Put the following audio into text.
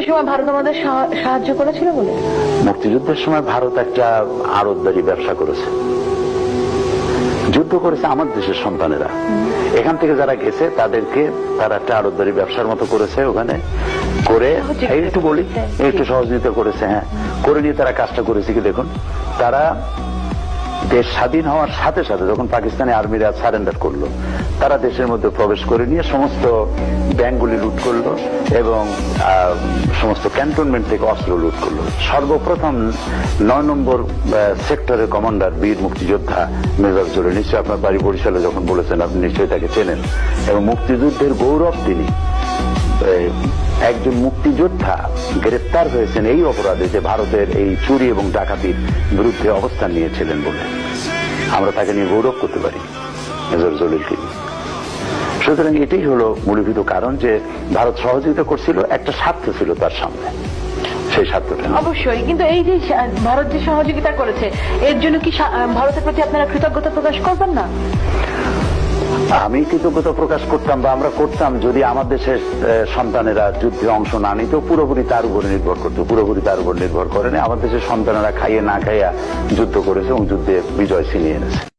মুক্তিযুদ্ধের সময় ভারত আমাদের সাহায্য করেছিল বলে? মুক্তিযুদ্ধের সময় ভারত একটা আড়তদারি ব্যবসা করেছে, যুদ্ধ করেছে আমার দেশের সন্তানেরা। এখান থেকে যারা গেছে তাদেরকে তারা একটা আড়তদারি ব্যবসার মতো করেছে, ওখানে করে একটু বলি একটু সহযোগিতা করেছে। হ্যাঁ, করে নিয়ে তারা কাজটা করেছে কি দেখুন, তারা দেশ স্বাধীন হওয়ার সাথে সাথে যখন পাকিস্তানি আর্মিরা সারেন্ডার করলো, তারা দেশের মধ্যে প্রবেশ করে নিয়ে সমস্ত ব্যাংকগুলি লুট করলো এবং সমস্ত ক্যান্টনমেন্ট থেকে অস্ত্র লুট করলো। সর্বপ্রথম ৯ নম্বর সেক্টরের কমান্ডার বীর মুক্তিযোদ্ধা মেজর জলিল, নিশ্চয়ই আপনার বাড়ি বরিশালে যখন বলেছেন আপনি নিশ্চয়ই তাকে চেনেন, এবং মুক্তিযুদ্ধের গৌরব তিনি। একজন মুক্তিযোদ্ধা গ্রেপ্তার হয়েছেন এই অপরাধে যে ভারতের এই চুরি এবং ডাকাতির বিরুদ্ধে অবস্থান নিয়েছিলেন বলে আমরা তাকে নিয়ে গৌরব করতে পারি, মেজর জলিলকে। সুতরাং এটাই হলো মূলীভূত কারণ যে ভারত সহযোগিতা করছিল, একটা স্বার্থ ছিল তার সামনে, সেই স্বার্থটা। অবশ্যই, কিন্তু এই যে ভারত যে সহযোগিতা করেছে এর জন্য কি ভারতের প্রতি আপনারা কৃতজ্ঞতা প্রকাশ করবেন না? আমি কৃতজ্ঞতা প্রকাশ করতাম বা আমরা করতাম যদি আমার দেশের সন্তানেরা যুদ্ধে অংশ না নিত, পুরোপুরি তার উপরে নির্ভর করতো। পুরোপুরি তার উপর নির্ভর করেনি, আমার দেশের সন্তানেরা খাইয়ে না খাইয়া যুদ্ধ করেছে এবং যুদ্ধে বিজয় ছিনিয়ে এনেছে।